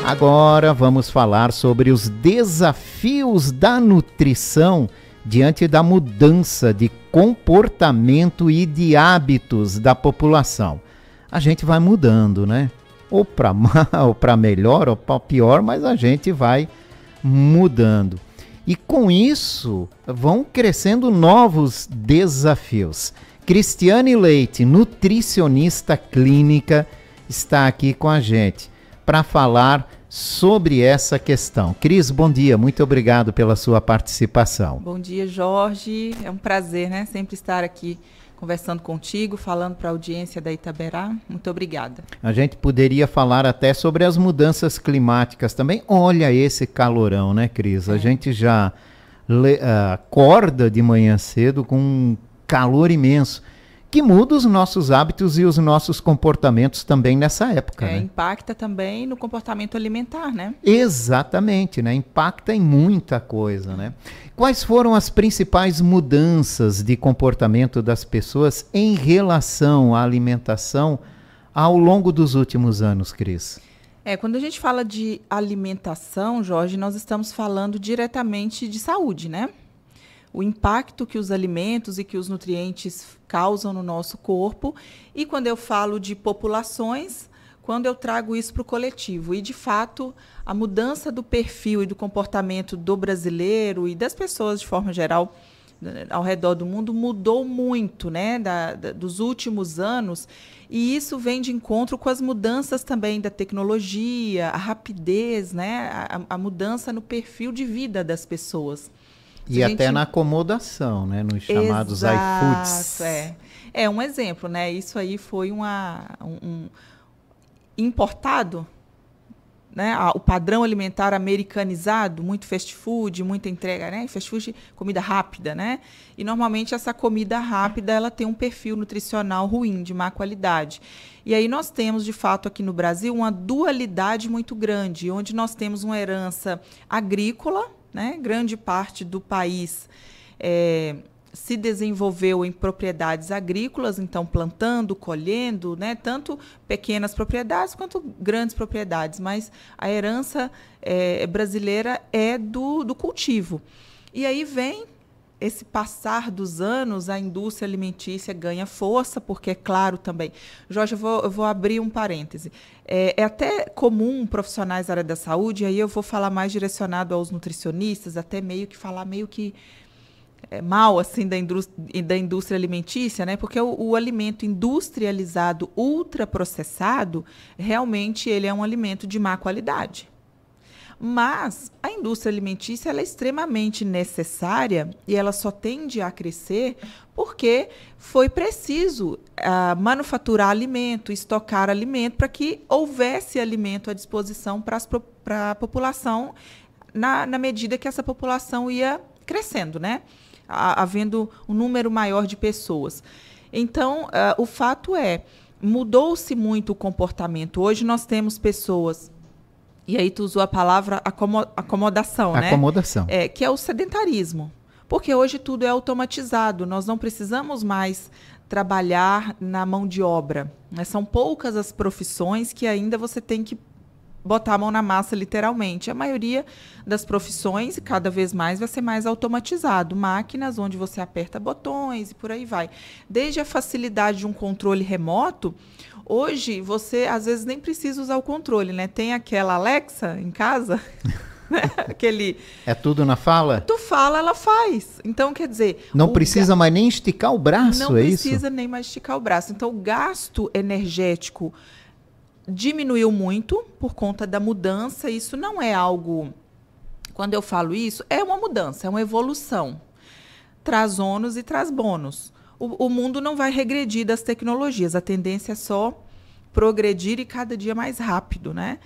Agora vamos falar sobre os desafios da nutrição diante da mudança de comportamento e de hábitos da população. A gente vai mudando, né? Ou para mal, ou para melhor, ou para pior, mas a gente vai mudando. E com isso vão crescendo novos desafios. Cristiane Leite, nutricionista clínica, está aqui com a gente para falar sobre essa questão. Cris, bom dia, muito obrigado pela sua participação. Bom dia, Jorge, é um prazer, né, sempre estar aqui conversando contigo, falando para a audiência da Itaberá. Muito obrigada. A gente poderia falar até sobre as mudanças climáticas também. Olha esse calorão, né, Cris? A gente já acorda de manhã cedo com um calor imenso, que muda os nossos hábitos e os nossos comportamentos também nessa época, né? Impacta também no comportamento alimentar, né? Exatamente, né? Impacta em muita coisa, né? Quais foram as principais mudanças de comportamento das pessoas em relação à alimentação ao longo dos últimos anos, Cris? Quando a gente fala de alimentação, Jorge, nós estamos falando diretamente de saúde, né? O impacto que os alimentos e que os nutrientes causam no nosso corpo. E quando eu falo de populações, quando eu trago isso para o coletivo. E, de fato, a mudança do perfil e do comportamento do brasileiro e das pessoas, de forma geral, ao redor do mundo, mudou muito, né, dos últimos anos. E isso vem de encontro com as mudanças também da tecnologia, a rapidez, né, a mudança no perfil de vida das pessoas. E até na acomodação, né? Nos chamados iFoods. É um exemplo, né? Isso aí foi um importado, né? O padrão alimentar americanizado, muito fast food, muita entrega, né? Fast food, comida rápida, né? E normalmente essa comida rápida ela tem um perfil nutricional ruim, de má qualidade. E aí nós temos, de fato, aqui no Brasil, uma dualidade muito grande, onde nós temos uma herança agrícola, né? Grande parte do país se desenvolveu em propriedades agrícolas, então plantando, colhendo, né? Tanto pequenas propriedades quanto grandes propriedades, mas a herança brasileira é do cultivo. E aí vem esse passar dos anos, a indústria alimentícia ganha força, porque é claro também. Jorge, eu vou abrir um parêntese. É até comum profissionais da área da saúde, aí eu vou falar mais direcionado aos nutricionistas, até falar meio que mal assim da indústria alimentícia, né? Porque o alimento industrializado, ultraprocessado, realmente ele é um alimento de má qualidade. Mas a indústria alimentícia ela é extremamente necessária e ela só tende a crescer porque foi preciso manufaturar alimento, estocar alimento para que houvesse alimento à disposição para a população na medida que essa população ia crescendo, né? Havendo um número maior de pessoas. Então, o fato mudou-se muito o comportamento. Hoje nós temos pessoas. E aí tu usou a palavra acomodação, né? Acomodação. Que é o sedentarismo. Porque hoje tudo é automatizado. Nós não precisamos mais trabalhar na mão de obra, né? São poucas as profissões que ainda você tem que botar a mão na massa, literalmente. A maioria das profissões, cada vez mais, vai ser mais automatizado. Máquinas onde você aperta botões e por aí vai. Desde a facilidade de um controle remoto, hoje você, às vezes, nem precisa usar o controle, né? Tem aquela Alexa em casa, né? Aquele... É tudo na fala? Tu fala, ela faz. Então, quer dizer... Não precisa mais nem esticar o braço, não precisa nem mais esticar o braço. Então, o gasto energético diminuiu muito por conta da mudança. Isso não é algo... Quando eu falo isso, é uma mudança, é uma evolução. Traz ônus e traz bônus. O mundo não vai regredir das tecnologias, a tendência é só progredir e cada dia mais rápido, né?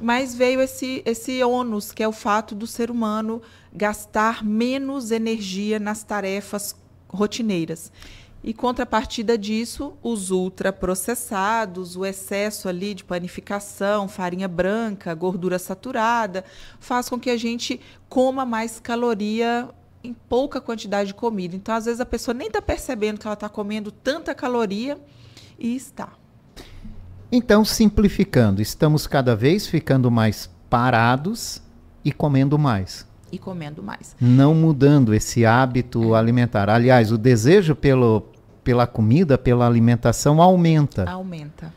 Mas veio esse ônus, que é o fato do ser humano gastar menos energia nas tarefas rotineiras. E, contrapartida disso, os ultraprocessados, o excesso ali de panificação, farinha branca, gordura saturada, faz com que a gente coma mais caloria em pouca quantidade de comida. Então, às vezes, a pessoa nem está percebendo que ela está comendo tanta caloria e está. Então, simplificando, estamos cada vez ficando mais parados e comendo mais. E comendo mais. Não mudando esse hábito alimentar. Aliás, o desejo pela comida, pela alimentação aumenta. Aumenta.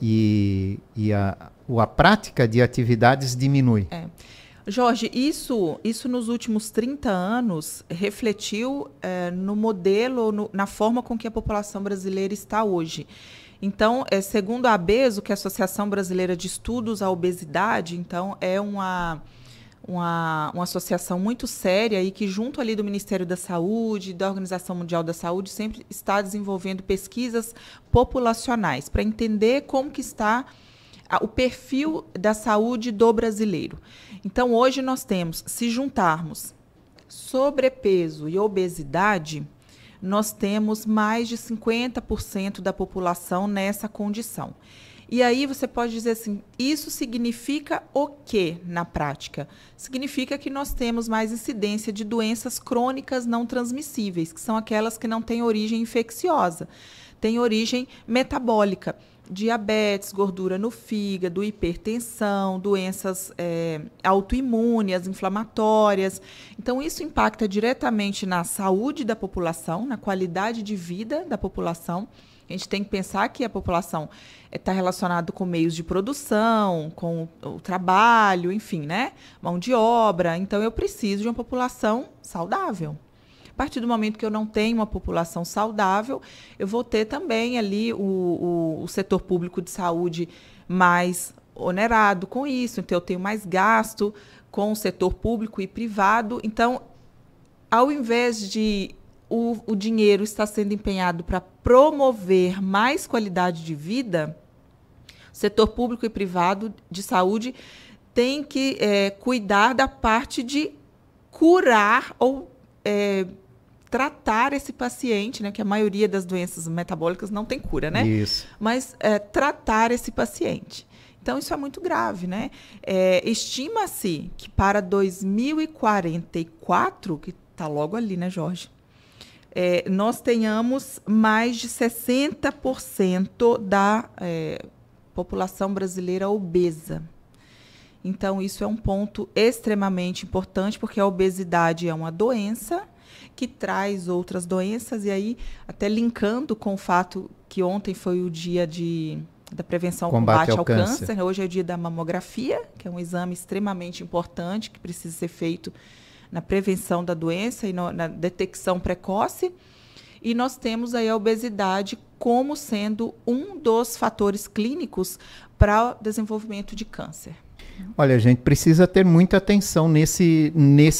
E a prática de atividades diminui. Jorge, isso nos últimos 30 anos refletiu no modelo, na forma com que a população brasileira está hoje. Então, segundo a ABESO, que é a Associação Brasileira de Estudos à Obesidade, então é uma associação muito séria e que, junto ali do Ministério da Saúde, da Organização Mundial da Saúde, sempre está desenvolvendo pesquisas populacionais para entender como que está o perfil da saúde do brasileiro. Então, hoje nós temos, se juntarmos sobrepeso e obesidade, nós temos mais de 50% da população nessa condição. E aí você pode dizer assim, isso significa o quê na prática? Significa que nós temos mais incidência de doenças crônicas não transmissíveis, que são aquelas que não têm origem infecciosa, têm origem metabólica. Diabetes, gordura no fígado, hipertensão, doenças autoimunes, inflamatórias. Então, isso impacta diretamente na saúde da população, na qualidade de vida da população. A gente tem que pensar que a população está relacionada com meios de produção, com o trabalho, enfim, né? Mão de obra. Então, eu preciso de uma população saudável. A partir do momento que eu não tenho uma população saudável, eu vou ter também ali o setor público de saúde mais onerado com isso. Então, eu tenho mais gasto com o setor público e privado. Então, ao invés de o dinheiro estar sendo empenhado para promover mais qualidade de vida, o setor público e privado de saúde tem que cuidar da parte de curar ou tratar esse paciente, né, que a maioria das doenças metabólicas não tem cura, né? Isso. Mas tratar esse paciente. Então, isso é muito grave, né? Estima-se que para 2044, que está logo ali, né, Jorge? Nós tenhamos mais de 60% da população brasileira obesa. Então, isso é um ponto extremamente importante, porque a obesidade é uma doença que traz outras doenças, e aí, até linkando com o fato que ontem foi o dia da prevenção ao combate ao câncer, hoje é o dia da mamografia, que é um exame extremamente importante, que precisa ser feito na prevenção da doença e na detecção precoce, e nós temos aí a obesidade como sendo um dos fatores clínicos para o desenvolvimento de câncer. Olha, a gente precisa ter muita atenção nesse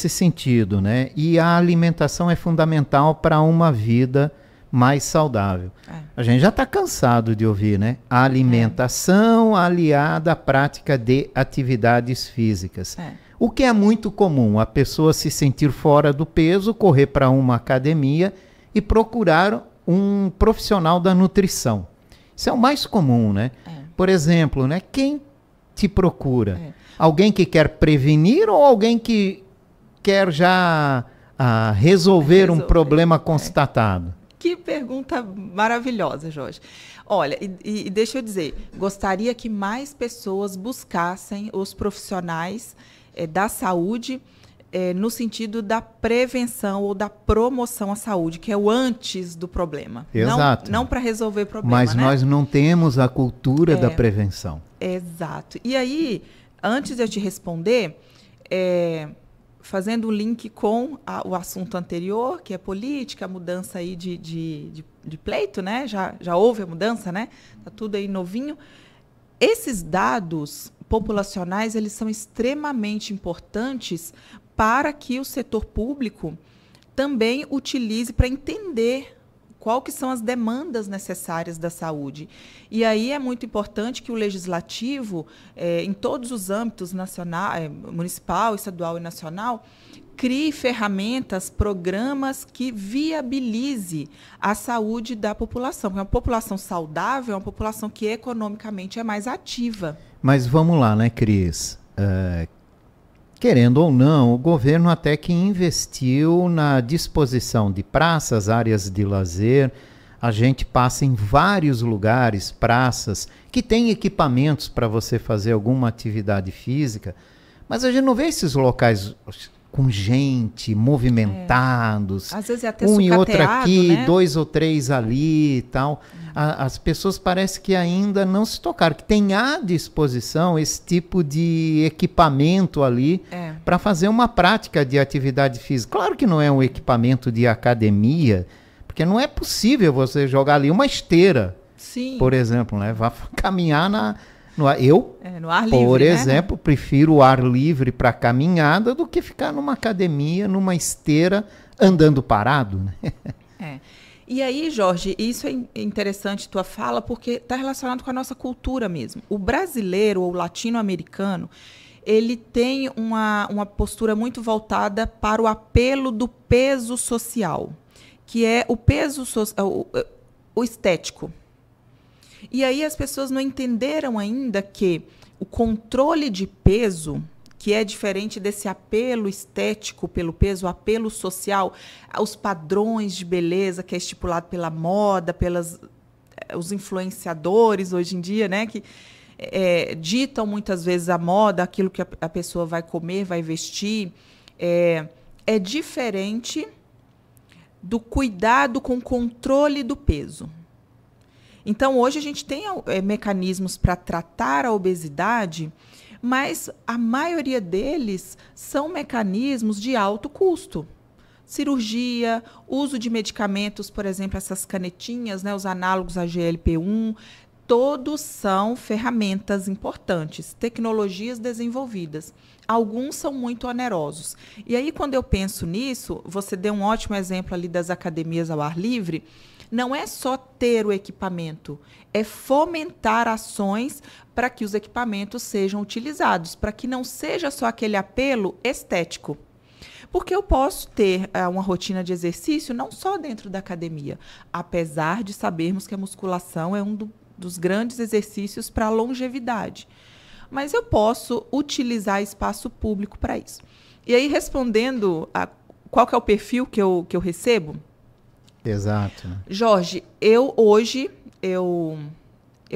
sentido, né? E a alimentação é fundamental para uma vida mais saudável. A gente já está cansado de ouvir, né? A alimentação aliada à prática de atividades físicas. O que é muito comum, a pessoa se sentir fora do peso, correr para uma academia e procurar um profissional da nutrição. Isso é o mais comum, né? Por exemplo, né? Quem te procura? Alguém que quer prevenir ou alguém que quer já resolver um problema constatado? Que pergunta maravilhosa, Jorge. Olha, e deixa eu dizer, gostaria que mais pessoas buscassem os profissionais da saúde no sentido da prevenção ou da promoção à saúde, que é o antes do problema. Exato. Não para resolver o problema, mas nós não temos a cultura da prevenção. Exato. E aí, antes de eu te responder, fazendo um link com o assunto anterior, que é política, a mudança aí de pleito, né? Já houve a mudança, né? Está tudo aí novinho. Esses dados populacionais, eles são extremamente importantes para que o setor público também utilize para entender qual que são as demandas necessárias da saúde. E aí é muito importante que o legislativo, em todos os âmbitos municipal, estadual e nacional, crie ferramentas, programas que viabilize a saúde da população. Porque uma população saudável é uma população que economicamente é mais ativa. Mas vamos lá, né, Cris? Querendo ou não, o governo até que investiu na disposição de praças, áreas de lazer, a gente passa em vários lugares, praças, que tem equipamentos para você fazer alguma atividade física, mas a gente não vê esses locais com gente, movimentados, Às vezes é até um e outro sucateado, aqui, né? 2 ou 3 ali e tal. As pessoas parece que ainda não se tocaram, que tem à disposição esse tipo de equipamento ali para fazer uma prática de atividade física. Claro que não é um equipamento de academia, porque não é possível você jogar ali uma esteira, Sim. por exemplo, né? Vá caminhar no ar. Eu, no ar livre, por né? exemplo, prefiro o ar livre para caminhada do que ficar numa academia, numa esteira, andando parado, né? E aí, Jorge, isso é interessante tua fala, porque está relacionado com a nossa cultura mesmo. O brasileiro ou latino-americano, ele tem uma postura muito voltada para o apelo do peso social, que é o peso o estético. E aí as pessoas não entenderam ainda que o controle de peso, que é diferente desse apelo estético pelo peso, o apelo social, os padrões de beleza que é estipulado pela moda, os influenciadores hoje em dia, né, que ditam muitas vezes a moda, aquilo que a pessoa vai comer, vai vestir, é diferente do cuidado com o controle do peso. Então, hoje a gente tem mecanismos para tratar a obesidade, mas a maioria deles são mecanismos de alto custo. Cirurgia, uso de medicamentos, por exemplo, essas canetinhas, né, os análogos a GLP-1, todos são ferramentas importantes, tecnologias desenvolvidas. Alguns são muito onerosos. E aí, quando eu penso nisso, você deu um ótimo exemplo ali das academias ao ar livre, não é só ter o equipamento, é fomentar ações para que os equipamentos sejam utilizados, para que não seja só aquele apelo estético. Porque eu posso ter uma rotina de exercício não só dentro da academia, apesar de sabermos que a musculação é um dos grandes exercícios para a longevidade. Mas eu posso utilizar espaço público para isso. E aí, respondendo a qual que é o perfil que eu recebo? Exato. Jorge, hoje eu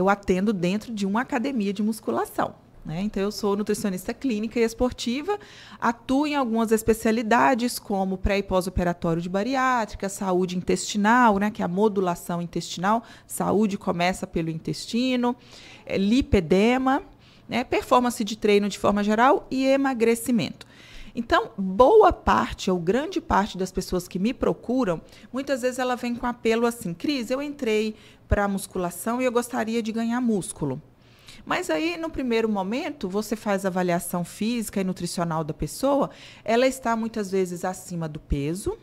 atendo dentro de uma academia de musculação, né? Então, eu sou nutricionista clínica e esportiva, atuo em algumas especialidades, como pré- e pós-operatório de bariátrica, saúde intestinal, né, que é a modulação intestinal, saúde começa pelo intestino, lipedema, né, performance de treino de forma geral e emagrecimento. Então, boa parte ou grande parte das pessoas que me procuram, muitas vezes ela vem com apelo assim: Cris, eu entrei para a musculação e eu gostaria de ganhar músculo. Mas aí, no primeiro momento, você faz a avaliação física e nutricional da pessoa, ela está muitas vezes acima do peso.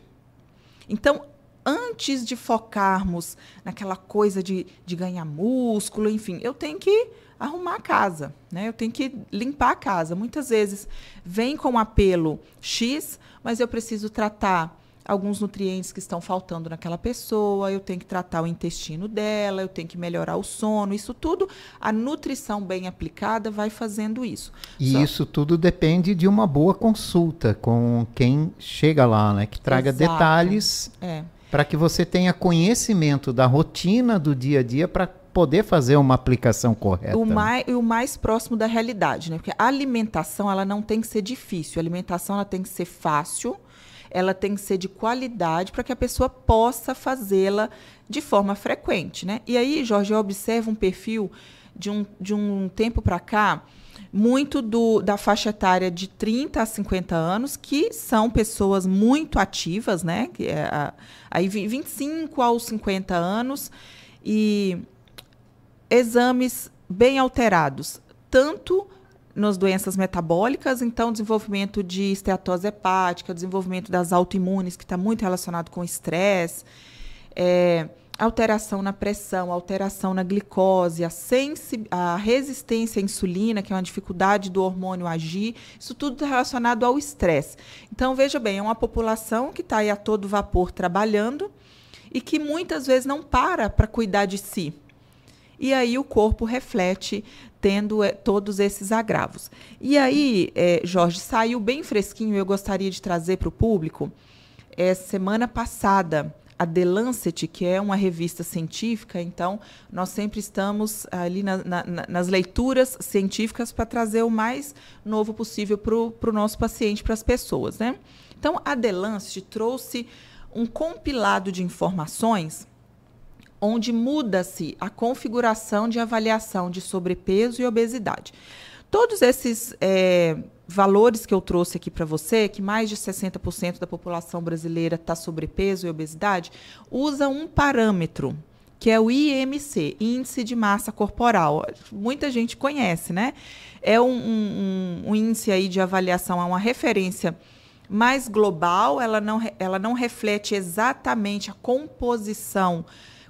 Então, antes de focarmos naquela coisa de ganhar músculo, enfim, eu tenho que arrumar a casa, né? Eu tenho que limpar a casa. Muitas vezes vem com um apelo X, mas eu preciso tratar alguns nutrientes que estão faltando naquela pessoa, eu tenho que tratar o intestino dela, eu tenho que melhorar o sono, isso tudo, a nutrição bem aplicada vai fazendo isso. E isso tudo depende de uma boa consulta com quem chega lá, né? Que traga detalhes para que você tenha conhecimento da rotina do dia a dia para poder fazer uma aplicação correta. O mais próximo da realidade, né? Porque a alimentação, ela não tem que ser difícil, a alimentação ela tem que ser fácil, ela tem que ser de qualidade para que a pessoa possa fazê-la de forma frequente, né? E aí, Jorge, eu observo um perfil de um tempo para cá, muito da faixa etária de 30 a 50 anos, que são pessoas muito ativas, né? Que aí 25 aos 50 anos, e exames bem alterados, tanto nas doenças metabólicas, então desenvolvimento de esteatose hepática, desenvolvimento das autoimunes, que está muito relacionado com estresse, alteração na pressão, alteração na glicose, a resistência à insulina, que é uma dificuldade do hormônio agir, isso tudo está relacionado ao estresse. Então, veja bem, é uma população que está aí a todo vapor trabalhando e que muitas vezes não para cuidar de si. E aí o corpo reflete tendo todos esses agravos. E aí, Jorge, saiu bem fresquinho, eu gostaria de trazer para o público, semana passada, a The Lancet, que é uma revista científica, então nós sempre estamos ali nas leituras científicas para trazer o mais novo possível para o nosso paciente, para as pessoas, né? Então, a The Lancet trouxe um compilado de informações onde muda-se a configuração de avaliação de sobrepeso e obesidade. Todos esses valores que eu trouxe aqui para você, que mais de 60% da população brasileira está sobrepeso e obesidade, usa um parâmetro, que é o IMC, Índice de Massa Corporal. Muita gente conhece, né? É um índice aí de avaliação, é uma referência mais global, ela não reflete exatamente a composição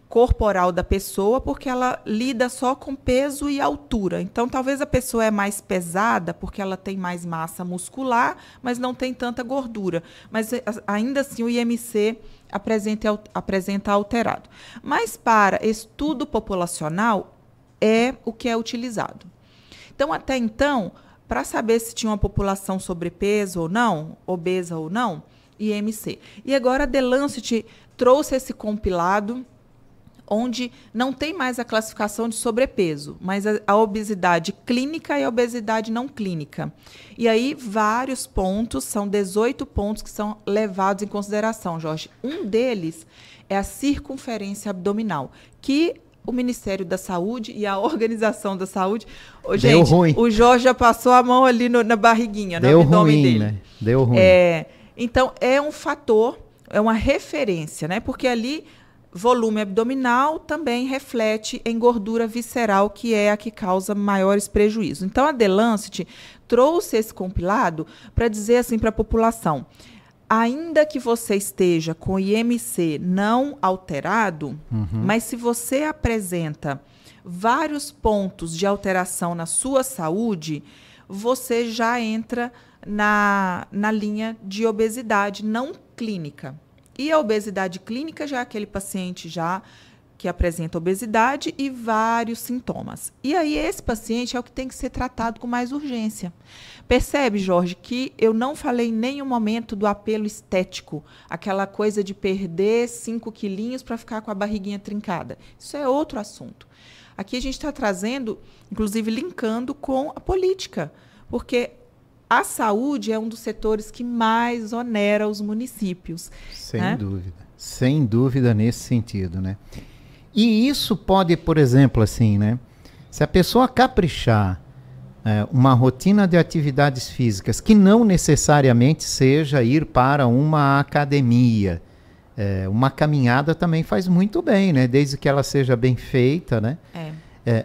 corporal da pessoa, porque ela lida só com peso e altura. Então, talvez a pessoa é mais pesada porque ela tem mais massa muscular, mas não tem tanta gordura. Mas, ainda assim, o IMC apresenta alterado. Mas, para estudo populacional, é o que é utilizado. Então, até então, para saber se tinha uma população sobrepeso ou não, obesa ou não, IMC. E agora a The Lancet trouxe esse compilado onde não tem mais a classificação de sobrepeso, mas a obesidade clínica e a obesidade não clínica. E aí, vários pontos, são 18 pontos que são levados em consideração, Jorge. Um deles é a circunferência abdominal, que o Ministério da Saúde e a Organização da Saúde... Deu ruim. O Jorge já passou a mão ali na barriguinha, no abdômen ruim, dele. Né? Deu ruim. Então, é um fator, é uma referência, né? Porque ali... volume abdominal também reflete em gordura visceral, que é a que causa maiores prejuízos. Então, a The Lancet trouxe esse compilado para dizer assim para a população, ainda que você esteja com IMC não alterado, mas se você apresenta vários pontos de alteração na sua saúde, você já entra na linha de obesidade não clínica. E a obesidade clínica já é aquele paciente já que apresenta obesidade e vários sintomas. E aí esse paciente é o que tem que ser tratado com mais urgência. Percebe, Jorge, que eu não falei em nenhum momento do apelo estético, aquela coisa de perder 5 quilinhos para ficar com a barriguinha trincada. Isso é outro assunto. Aqui a gente está trazendo, inclusive linkando com a política, porque a saúde é um dos setores que mais onera os municípios. Sem dúvida nesse sentido, né? E isso pode, por exemplo, assim, né? Se a pessoa caprichar uma rotina de atividades físicas, que não necessariamente seja ir para uma academia, uma caminhada também faz muito bem, né? Desde que ela seja bem feita, né?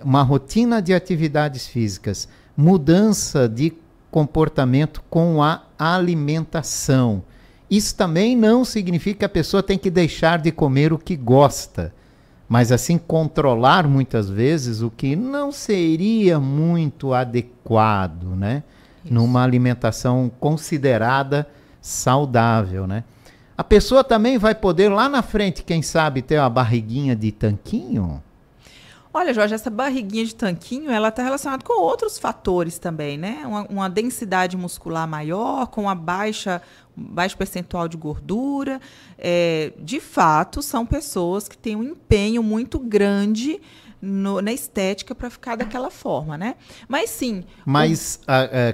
Uma rotina de atividades físicas, mudança de comportamento com a alimentação. Isso também não significa que a pessoa tem que deixar de comer o que gosta, mas assim controlar muitas vezes o que não seria muito adequado, né? Numa alimentação considerada saudável, né? A pessoa também vai poder lá na frente, quem sabe, ter uma barriguinha de tanquinho. Olha, Jorge, essa barriguinha de tanquinho, ela está relacionada com outros fatores também, né? Uma densidade muscular maior, com baixo percentual de gordura. De fato, são pessoas que têm um empenho muito grande na estética para ficar daquela forma, né? Mas sim... Mas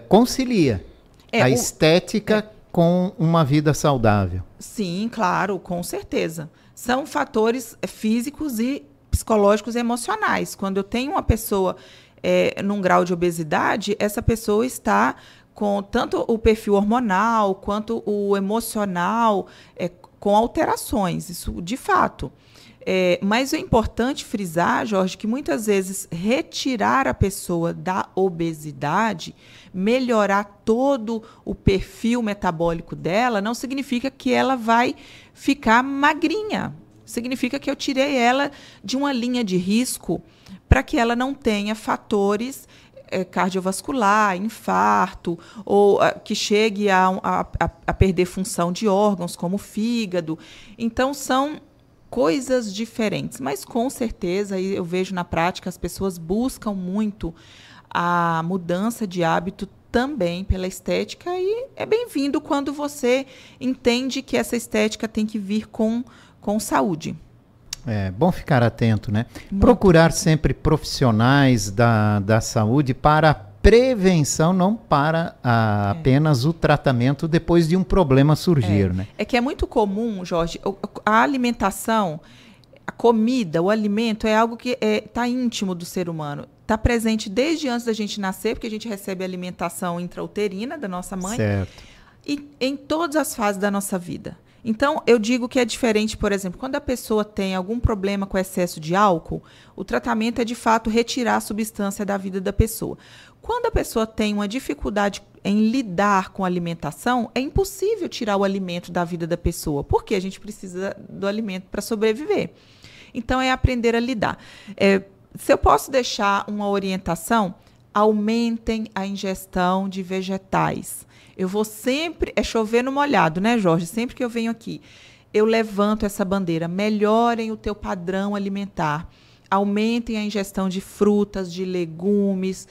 concilia a estética com uma vida saudável. Sim, claro, com certeza. São fatores físicos e psicológicos e emocionais. Quando eu tenho uma pessoa num grau de obesidade, essa pessoa está com tanto o perfil hormonal quanto o emocional com alterações, isso de fato. Mas é importante frisar, Jorge, que muitas vezes retirar a pessoa da obesidade, melhorar todo o perfil metabólico dela, não significa que ela vai ficar magrinha. Significa que eu tirei ela de uma linha de risco para que ela não tenha fatores cardiovascular, infarto, ou que chegue a perder função de órgãos, como o fígado. Então, são coisas diferentes. Mas, com certeza, eu vejo na prática, as pessoas buscam muito a mudança de hábito também pela estética, e é bem-vindo quando você entende que essa estética tem que vir com com saúde. É bom ficar atento, né? Procurar sempre profissionais da saúde para a prevenção, não para apenas o tratamento depois de um problema surgir, né? É que é muito comum, Jorge, a alimentação, a comida, o alimento é algo que está íntimo do ser humano. Está presente desde antes da gente nascer, porque a gente recebe a alimentação intrauterina da nossa mãe. Certo. E em todas as fases da nossa vida. Então, eu digo que é diferente, por exemplo, quando a pessoa tem algum problema com excesso de álcool, o tratamento é, de fato, retirar a substância da vida da pessoa. Quando a pessoa tem uma dificuldade em lidar com a alimentação, é impossível tirar o alimento da vida da pessoa, porque a gente precisa do alimento para sobreviver. Então, é aprender a lidar. Se eu posso deixar uma orientação, aumentem a ingestão de vegetais. Eu vou sempre, é chover no molhado, né, Jorge? Sempre que eu venho aqui, eu levanto essa bandeira. Melhorem o teu padrão alimentar. Aumentem a ingestão de frutas, de legumes,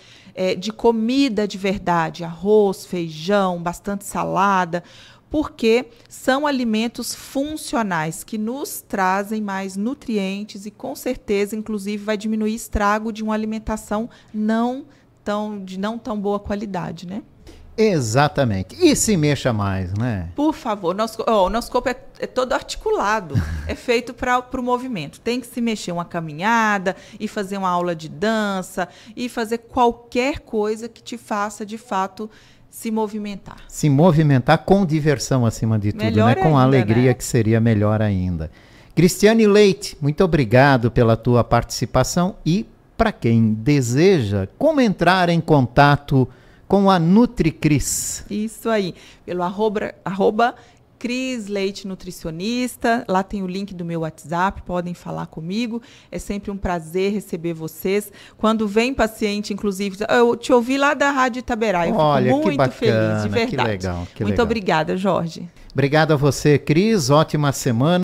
de comida de verdade. Arroz, feijão, bastante salada. Porque são alimentos funcionais que nos trazem mais nutrientes e, com certeza, inclusive, vai diminuir estrago de uma alimentação de não tão boa qualidade, né? Exatamente. E se mexa mais, né? Por favor, o nosso corpo é todo articulado, é feito para o movimento. Tem que se mexer, uma caminhada, e fazer uma aula de dança, e fazer qualquer coisa que te faça, de fato, se movimentar. Se movimentar com diversão, acima de tudo, melhor, né? Com alegria, né? Que seria melhor ainda. Cristiane Leite, muito obrigado pela tua participação. E para quem deseja, como entrar em contato com a NutriCris? Isso aí, pelo arroba Cris Leite Nutricionista, lá tem o link do meu WhatsApp, podem falar comigo, é sempre um prazer receber vocês. Quando vem paciente, inclusive, eu te ouvi lá da Rádio Itaberá, eu fico muito bacana, feliz, de verdade. Que legal, que muito legal. Obrigada, Jorge. Obrigado a você, Cris, ótima semana.